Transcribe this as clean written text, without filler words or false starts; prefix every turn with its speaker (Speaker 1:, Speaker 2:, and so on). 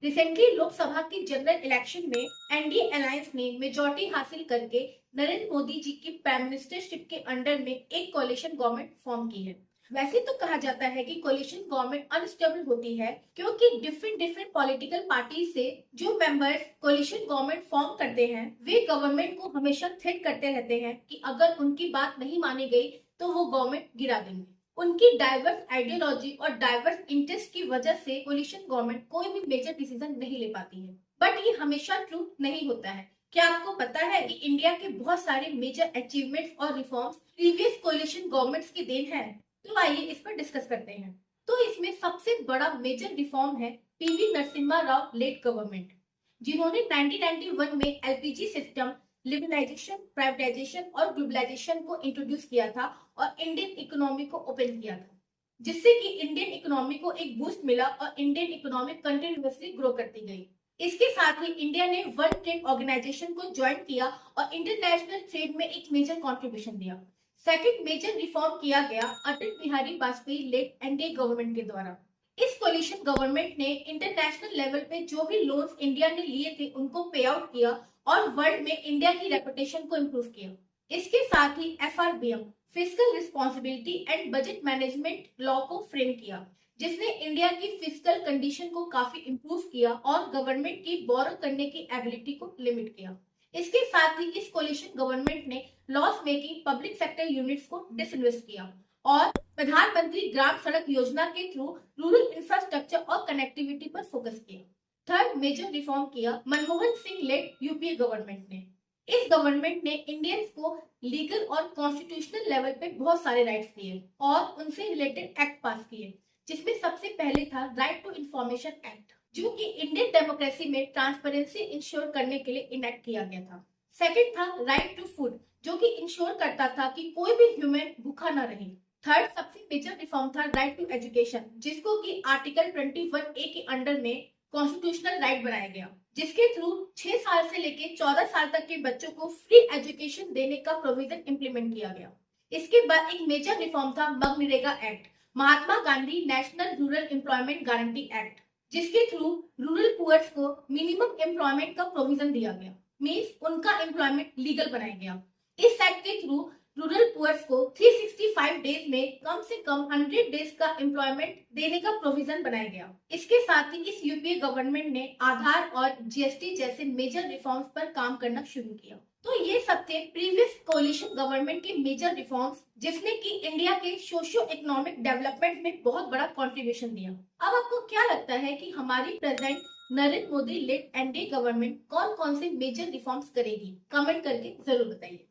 Speaker 1: Recently Lok Sabha के general election में NDA alliance ने मेजोरिटी हासिल करके नरेंद्र मोदी जी की प्राइम मिनिस्टरशिप के अंडर में एक कोलिशन गवर्नमेंट फॉर्म की है। वैसे तो कहा जाता है कि कोलिशन गवर्नमेंट अनस्टेबल होती है क्योंकि डिफरेंट डिफरेंट पॉलिटिकल पार्टी से जो मेंबर्स कोलिशन गवर्नमेंट फॉर्म करते हैं वे गवर्नमेंट को हमेशा थ्रेट करते रहते हैं कि अगर उनकी बात नहीं मानी गई तो वो गवर्नमेंट गिरा देंगे। उनकी डाइवर्स आइडियोलॉजी और डाइवर्स इंटरेस्ट की वजह से कोलिशन गवर्नमेंट कोई भी मेजर डिसीजन नहीं ले पाती है। बट ये हमेशा ट्रू नहीं होता है। क्या आपको पता है कि इंडिया के बहुत सारे मेजर अचीवमेंट्स और रिफॉर्म्स प्रीवियस कोलिशन गवर्नमेंट्स की देन है? तो आइए इस पर डिस्कस करते हैं। तो इसमें सबसे बड़ा मेजर रिफॉर्म है PV Narasimha Rao led government, जिन्होंने 1991 में एलपीजी सिस्टम, लिबरलाइजेशन, प्राइवेटाइजेशन और ग्लोबलाइजेशन को इंट्रोड्यूस किया था और इंडियन इकोनॉमी को ओपन किया था, जिससे कि इंडियन इकोनॉमी को एक बूस्ट मिला और इंडियन इकोनॉमी कंटिन्यूअसली ग्रो करती गई। इसके साथ ही इंडिया ने वर्ल्ड ट्रेड ऑर्गेनाइजेशन को ज्वाइन किया और इंटरनेशनल ट्रेड में एक मेजर कंट्रीब्यूशन दिया। सेकंड मेजर रिफॉर्म किया गया Atal Bihari Vajpayee led NDA government के द्वारा। इस कोलिशन गवर्नमेंट ने इंटरनेशनल लेवल पे जो भी लोन्स इंडिया ने लिए थे उनको पे आउट किया और वर्ल्ड में इंडिया की रेपुटेशन को इम्प्रूव किया। इसके साथ ही FRBM, fiscal responsibility and budget management law को फ्रेम किया, जिसने इंडिया की फिस्कल कंडीशन को काफी इम्प्रूव किया और गवर्नमेंट की बोरो करने की एबिलिटी को लिमिट किया। इसके साथ ही इस कोलिशन गवर्नमेंट ने loss making public sector units को डिसइन्वेस्ट किया और प्रधानमंत्री ग्राम सड़क योजना के थ्रू रूरल इंफ्रास्ट्रक्चर और कनेक्टिविटी पर फोकस किया। थर्ड मेजर रिफॉर्म किया Manmohan Singh led UPA government ने। इस गवर्नमेंट ने इंडियंस को लीगल और कॉन्स्टिट्यूशनल लेवल पे बहुत सारे राइट्स दिए और उनसे रिलेटेड एक्ट पास किए, जिसमें सबसे पहले था राइट टू इंफॉर्मेशन एक्ट, जो कि इंडियन डेमोक्रेसी में ट्रांसपेरेंसी इंश्योर करने के लिए इनेक्ट किया गया था। सेकंड था राइट टू फूड, जो कि इंश्योर करता था कि कोई भी ह्यूमन भूखा न रहे। थर्ड सबसे मेजर रिफॉर्म था राइट टू एजुकेशन, जिसको कि आर्टिकल 21A के अंडर में कॉन्स्टिट्यूशनल राइट बनाया गया, जिसके थ्रू 6 साल से लेकर 14 साल तक के बच्चों को फ्री एजुकेशन देने का प्रोविजन इंप्लीमेंट किया गया। इसके बाद एक मेजर रिफॉर्म था MNREGA act, Mahatma Gandhi national rural employment guarantee act, जिसके थ्रू रूरल पुअर्स को मिनिमम एम्प्लॉयमेंट का प्रोविजन दिया गया, मीन्स उनका एम्प्लॉयमेंट लीगल बनाया गया। इस एक्ट के थ्रू रूरल पुअर्स को 365 डेज में कम से कम 100 डेज का एम्प्लॉयमेंट देने का प्रोविजन बनाया गया। इसके साथ ही इस यूपीए गवर्नमेंट ने आधार और जीएसटी जैसे मेजर रिफॉर्म्स पर काम करना शुरू किया। तो ये सब थे प्रीवियस कोलिशन गवर्नमेंट के मेजर रिफॉर्म्स, जिसने की इंडिया के सोशियो इकोनॉमिक डेवलपमेंट में बहुत बड़ा कंट्रीब्यूशन दिया। अब आपको क्या लगता है कि हमारी present Narendra Modi led NDA government कौन कौन से मेजर रिफॉर्म्स करेगी? कमेंट करके जरूर बताइए।